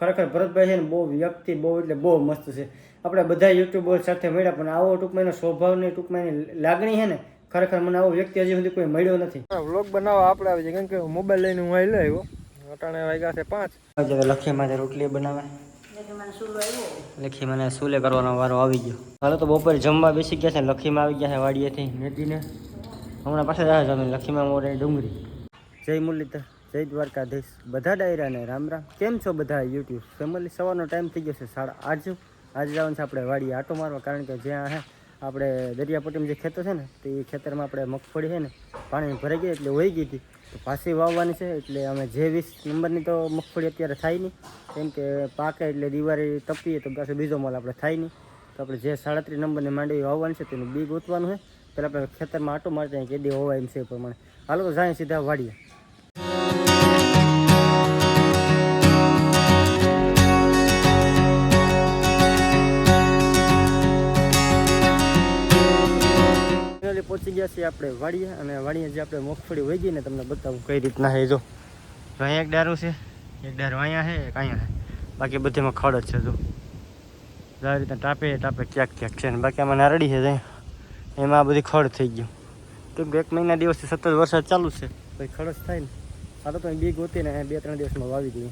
ખરેખર ભરતભાઈ છે ને બહુ વ્યક્તિ બહુ એટલે બહુ મસ્ત છે. આપણે બધા યુટ્યુબર સાથે મળ્યા પણ આવો ટૂંકમાં એનો સ્વભાવ ને ટૂંકમાં એની લાગણી છે ને ખરેખર મને આવો વ્યક્તિ હજી સુધી કોઈ મળ્યો નથી. વ્લોગ બનાવવા આપણે આવી છે કેમ કે મોબાઈલ લઈને હું આવી આવ્યો. અટાણે વાગ્યા છે 5. લખી માથે રોટલી બનાવે લખી મને સુલે કરવાનો વારો આવી ગયો. હાલો તો બપોરે જમવા બેસી ગયા છે. લખીમાં આવી ગયા છે વાડીએથી મેદીને હમણાં પાછળ આવે જમીન લખીમાં મોરે ડુંગળી. જય મુરલીધર, જય દ્વારકાધીશ, બધા ડાયરાને રામ રામ. કેમ છો બધા યુટ્યુબ ફેમિલી? સવારનો ટાઈમ થઈ ગયો છે 8:30. આજે જવાનું છે આપણે વાડીએ આટો મારવા, કારણ કે જ્યાં હે આપણે દરિયાપટ્ટીમાં જે ખેતર છે ને તો એ ખેતરમાં આપણે મગફળી છે ને પાણી ભરાઈ ગઈ એટલે વહી ગઈ હતી તો પાછી વાવવાની છે. એટલે અમે જે 20 નંબરની તો મગફળી અત્યારે થાય નહીં, કેમ કે પાકે એટલે દિવાળી તપીએ તો પાછો બીજો માલ આપણે થાય નહીં. તો આપણે જે 37 નંબરની માંડવી વાવવાની છે તેનું બી ગોતવાનું છે. પહેલાં આપણે ખેતરમાં આટો મારતા કે દી હોવાય એમ છે એ પ્રમાણે. હાલો તો જાય સીધા વાડીએ. પહોંચી ગયા છીએ આપણે વાડીએ, અને વાડીએ જે આપણે મગફળી વહી ગઈ ને તમને બતાવું કઈ રીતના છે. જો અહીંયા એક ડારું છે, એક ડારું અહીંયા છે, એક અહીંયા છે, બાકી બધીમાં ખડ જ છે. જો આ રીતના ટાપે ટાપે ક્યાંક ક્યાંક છે ને બાકી આમાં નારડી છે એમાં આ બધી ખડ થઈ ગયું, કેમ કે 1 મહિના દિવસથી સતત વરસાદ ચાલુ છે પછી ખડ જ થાય ને. આ તો બી ગોતીને 2-3 દિવસમાં વાવી દઈએ.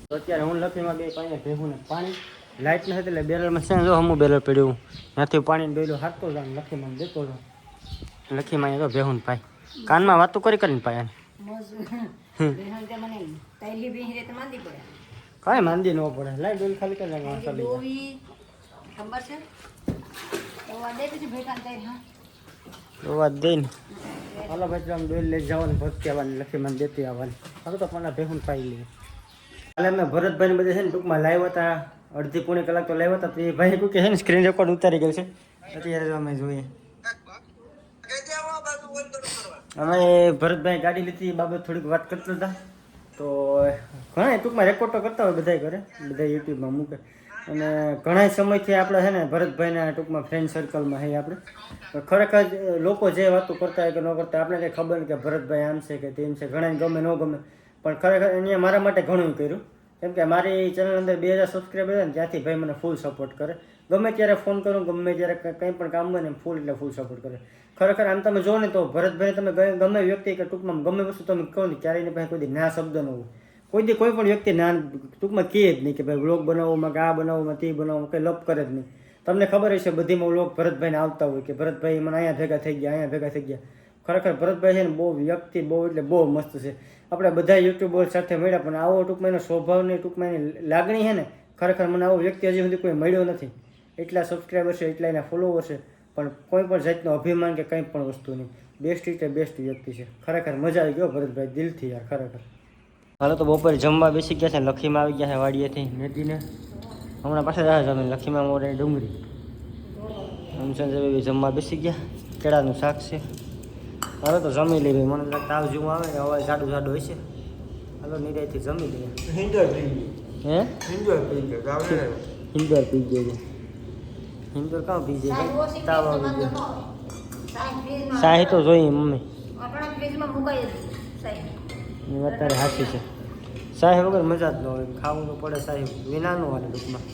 તો અત્યારે હું લખીમાં બે પાણી ભેગું ને પાણી લાઇટ નથી એટલે બેરલમાં છે ને જો હમું બેરલ પડ્યું ત્યાંથી પાણી બેલું હાથતો જાઉં લખીમાં દેતો જાઉં. લખીમાં અહીંયા તો ભેહું પાય કાનમાં વાતો કરીને પાય કાંઈ માંદી ન પડે. લાઈ ડોલ ખાલી કરી વાત દઈ ને હાલો ભાઈ આમ ડોલ લઈ જવાની ભરતી આવવાની લખીમાં દેતી આવવાની. હવે તો પણ ભેહું પાઈ લઈએ. કાલે અમે ભરતભાઈને બધા છે ને ટૂંકમાં લાવ્યા હતા, અડધી પોણી કલાક તો લાવ્યા હતા. તો એ ભાઈ ટૂંકે છે ને સ્ક્રીન રેકોર્ડ ઉતારી ગયું છે અત્યારે અમે જોઈએ. અમે ભરતભાઈ ગાડી લીધી બાબત થોડીક વાત કરતા હતા તો ઘણા ટૂંકમાં રેકોર્ડ તો કરતા હોય બધા કરે, બધા યુટ્યુબમાં મૂકે. અને ઘણા સમયથી આપણે છે ને ભરતભાઈના ટૂંકમાં ફ્રેન્ડ સર્કલમાં છે આપણે. ખરેખર લોકો જે વાતો કરતા હોય કે ન કરતા આપણે કંઈ ખબર નહીં કે ભરતભાઈ આમ છે કે તેમ છે, ઘણાને ગમે ન ગમે, પણ ખરેખર એને મારા માટે ઘણું કર્યું. કેમ કે મારી ચેનલ અંદર 2000 સબસ્ક્રાઈબર છે ને ત્યાંથી ભાઈ મને ફૂલ સપોર્ટ કરે. ગમે ત્યારે ફોન કરું, ગમે ત્યારે કંઈ પણ કામ હોય ને ફૂલ એટલે ફૂલ સપોર્ટ કરે. ખરેખર આમ તમે જો ને તો ભરતભાઈ તમે ગમે વ્યક્તિ કે ટૂંકમાં ગમે વસ્તુ તમે કહો ને ક્યારેય ભાઈ કોઈ ના શબ્દ ન હોય, કોઈ કોઈ પણ વ્યક્તિ ના ટૂંકમાં કહે જ નહીં કે ભાઈ વ્લોગ બનાવવામાં કે આ બનાવવામાં તે બનાવવામાં કંઈ લપ કરે જ નહીં. તમને ખબર હશે બધીમાં વ્લોગ ભરતભાઈને આવતા હોય કે ભરતભાઈ મને અહીંયા ભેગા થઈ ગયા, અહીંયા ભેગા થઈ ગયા. ખરેખર ભરતભાઈ છે ને બહુ વ્યક્તિ બહુ એટલે બહુ મસ્ત છે. આપણે બધા યુટ્યુબર સાથે મળ્યા પણ આવો ટૂંકમાં એનો સ્વભાવ ને ટૂંકમાં એની લાગણી છે ને ખરેખર મને આવો વ્યક્તિ હજી સુધી કોઈ મળ્યો નથી. એટલા સબસ્ક્રાઈબર છે, એટલા એના ફોલોવર છે, પણ કોઈ પણ જાતનો અભિમાન કે કંઈ પણ વસ્તુ નહીં. બેસ્ટ એટલે બેસ્ટ વ્યક્તિ છે. ખરેખર મજા આવી ગયો ભરતભાઈ દિલથી યાર ખરેખર. હાલો તો બપોરે જમવા બેસી ગયા છે. લખીમાં આવી ગયા છે વાડીએથી મેદીને હમણાં પાછળ આવે જમીન લખીમાં મોરે ડુંગળી જમવા બેસી ગયા. કેળાનું શાક છે. હાલો તો જમી લઈએ. મને તાવ જેવું આવે ને અવાજ જાડું જાડું હોય છે. હાલો નિરાયથી જમી લઈએ. હિંદર પી ગયો હિંદર કાં પી જાય તાવ આવી ગયો. શાહી તો જોઈએ મમ્મી અત્યારે હાથી છે. શાહી વગર મજા જ ન હોય, ખાવું તો પડે શાહી વિના નો હાલે ટૂંકમાં.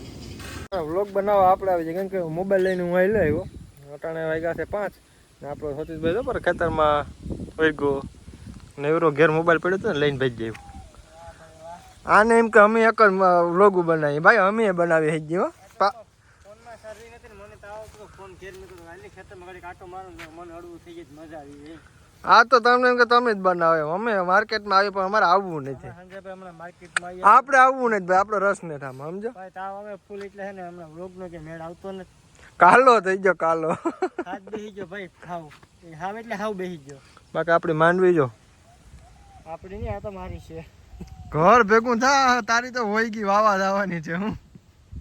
વ્લોગ બનાવવા આપણે આવી છે કેમ કે મોબાઈલ લઈને હું આવી આવ્યો. અટાણે વાગ્યા છે 5 ને આપણો સતીશભાઈ જો પર ખેતરમાં વહી ગયો ને એવરો ઘેર મોબાઈલ પડ્યો હતો ને લઈને ભેજી ગયો. આને એમ કે અમે એક જ વ્લોગ બનાવીએ. ભાઈ અમે બનાવી જ ગયો. હા તો તમને એમ કે તમે જ બનાવે, અમે માર્કેટમાં આવી પણ અમારે આવવું નથી. આપણે આવવું નથી ભાઈ, આપણો રસ નથી આમાં સમજો. ફૂલ એટલે છે ને હમણાં વ્લોગ નો કે મેળ આવતો નથી. કાલો થઈ ગયો કાલો. હાથ બેસી ગયો ભાઈ ખાવ હાવ એટલે હાવ બેસી ગયો. બાકી આપણી માંડવી જો આપણી નહીં, આ તો મારી છે. ઘર ભેગું થા તારી તો હોય ગઈ વાવા જવાની છે. હું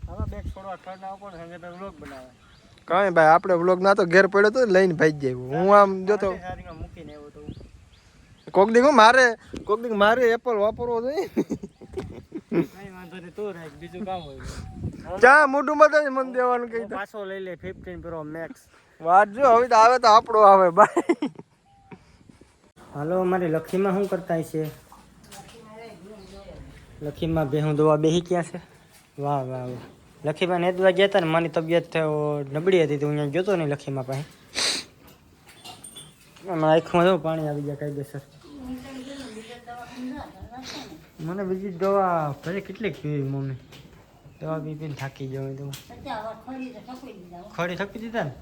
હવે બેગ છોડવા ખડ ના ઉપર સંગે વ્લોગ બનાવે કઈ ભાઈ આપણે વ્લોગ ના તો ઘેર પડ્યો તો લઈને ભાઈ જાય. હું આમ જોતો મૂકીને આવ્યો તો કોક દી મારે એપલ વાપરવો જોઈએ. કઈ વાંધો નહીં, તું રાખ બીજું કામ હોય. ચા મોઢું માં મન દેવાનું કઈ પાછો લઈ લે 15 Pro Max. વાત જો હવે તો આવે તો આપણો આવે ભાઈ. હાલો અમારી લખીમાં શું કરતા છે? લખીમાં ભેહું દવા બેહી ક્યાં છે? વાહ વાહ વાહ. લખીમાં નેદવા ગયા હતા ને મારી તબિયત નબળી હતી તો હું અહીંયા ગયો તો નહીં લખીમાં પાસે. આમાં આંખમાં જો પાણી આવી ગયા કાયદેસર. મને બીજી દવા ભલે કેટલીક પીવી મમ્મી. દવા પી પીને થાકી જાઉં તો. ખડી થકી દીધા ને.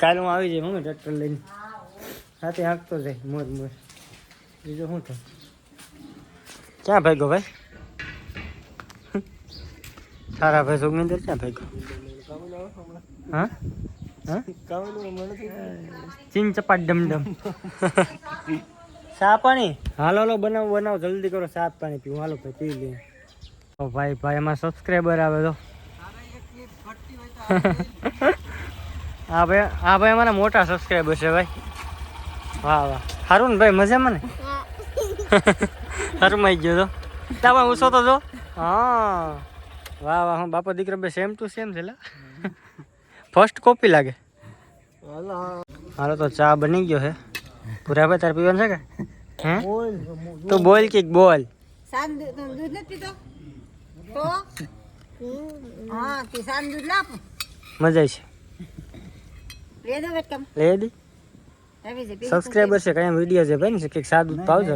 કાલે હું આવી જાય મમ્મી ટ્રેક્ટર લઈને. હાથે હાંકતો જાય મોર મોર. બીજું શું થાય? ક્યાં ભાગ્યો ભાઈ? સારા ભાઈ સુગમિંદર ક્યાં ભાગ્યો? હા હા ચીન ચપાટ ડમડમ. ચા પાણી હાલો હાલો બનાવો જલ્દી કરો. ચા પાણી પીવું હાલો ભાઈ પી લઈએ. ઓ ભાઈ ભાઈ એમાં સબસ્ક્રાઈબર આવે તો હા ભાઈ અમારા મોટા સબસ્ક્રાઈબર છે ભાઈ. વાહ વાહ સારું ને ભાઈ મજામાં ને? શરમાઈ ગયો તો તાવા ઉસો તો જો. હા વાહ વાહ હું બાપા દીકરા બે સેમ ટુ સેમ છે. ફર્સ્ટ કોપી લાગે. હાલો તો ચા બની ગયો હે. પૂરા ભાઈ તારે પીવાનું છે કે? હે તો બોલ કે બોલ. દૂધ નથી પીતો તો હા તે સાન દૂધ લાપ મજા છે. લે દો વેટકમ લે દી સબસ્ક્રાઈબર છે કયા વિડીયો છે ભાઈ ને કે સાદું પાવજો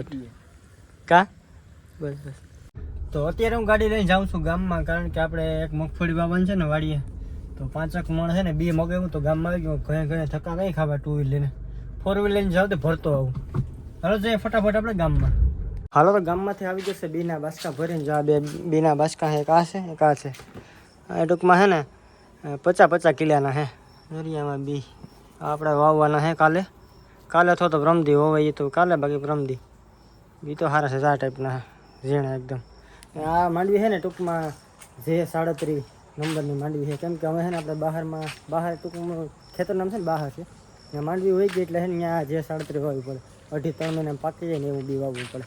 કા બસ બસ. તો અત્યારે હું ગાડી લઈને જાઉં છું ગામમાં કારણ કે આપણે એક મગફળી બાબાને છે ને વાડીએ તો 5 મણ છે ને 2 મગાવ્યું તો ગામમાં આવી ગયો. ઘરે થકા કઈ ખાવા 2 વ્હીલ લઈને 4 વ્હીલ લઈને જાવ તો ભરતો આવું. હાલો જઈએ ફટાફટ આપણે ગામમાં. હાલો તો ગામમાંથી આવી જશે બીના બાસકા ભરીને. જો આ બીના બાસકા એક આ છે એક આ છે. આ ટૂંકમાં છે ને 50 કિલાના હે. દરિયામાં બી આપણે વાવવાના હે કાલે અથવા તો પ્રમદી હોવાય તો કાલે બાકી પ્રમદી બી તો સારા છે. 4 ટાઈપના ઝીણા એકદમ. આ માંડવી છે ને ટૂંકમાં જે 37 નંબરની માંડવી છે કેમ કે અમે છે ને આપણે બહાર ટૂંકમાં ખેતર નામ છે ને બહાર છે ત્યાં માંડવી હોય ગઈ એટલે છે ને ત્યાં જે 37 વાવવી પડે. 2.5-3 મહિના પાકી જાય ને એવું બી વાવવું પડે.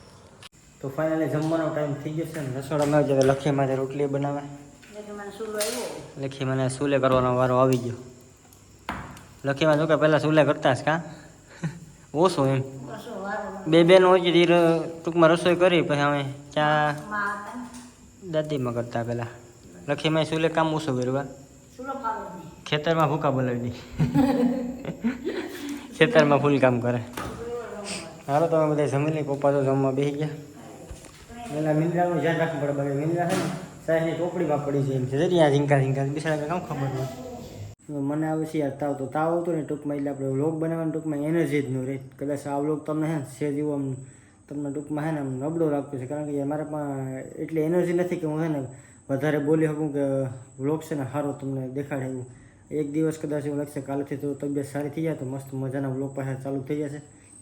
તો ફાઇનલી જમવાનો ટાઈમ થઈ ગયો છે ને રસોડામાં આવી જાય. લખી માટે રોટલી બનાવે. લખી મને સુલે કરવાનો વારો આવી ગયો. લખીમાં જો કે પહેલાં સુલે કરતા જ કાં ઓછો એમ 2 બેન હોય છે ટૂંકમાં રસોઈ કરી પછી અમે ત્યાં દાદીમાં કરતા પહેલાં. લખીમાં સુલે કામ ઓછું કર્યું. ખેતરમાં ભૂકા બોલાવી દઈ. ખેતરમાં ફૂલ કામ કરે. હાલો તમે બધા જમી લઈ. પપ્પા તો જમવા બેસી ગયા. પેલા મિંદ્રાનું ધ્યાન રાખવું પડે. બાકી મિંદ્રા છે ને સાહેબની ટોપડીમાં પડી જાય એમ છે. ત્યાં ઝીંકા બિસાડા કામ ખબર નહીં. મને આવે છે યાર તાવ આવતો ને ટૂંકમાં એટલે આપણે વ્લોગ બનાવવાનું ટૂંકમાં એનર્જી જ ન રહે. કદાચ આ વ્લોગ તમને હે છે જેવું આમ તમને ટૂંકમાં હે ને આમ નબળો લાગતો છે કારણ કે મારા પાસે એટલી એનર્જી નથી કે હું છે ને વધારે બોલી શકું કે વ્લોગ છે ને સારો તમને દેખાડે એવું. એક દિવસ કદાચ એવું લાગશે કાલેથી તો તબિયત સારી થઈ જાય તો મસ્ત મજાના વ્લોગ પાછા ચાલુ થઈ જશે.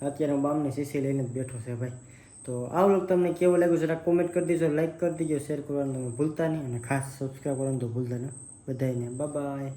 અત્યારે હું બામની સીસી લઈને જ બેઠો છે ભાઈ. તો આ વ્લોગ તમને કેવો લાગ્યું જરા કોમેન્ટ કરી દેજો, લાઈક કરી દેજો, શેર કરવાનું તમે ભૂલતા નહીં અને ખાસ સબસ્ક્રાઈબ કરવાનું તો ભૂલતા નહીં. બધાને બાય બાય.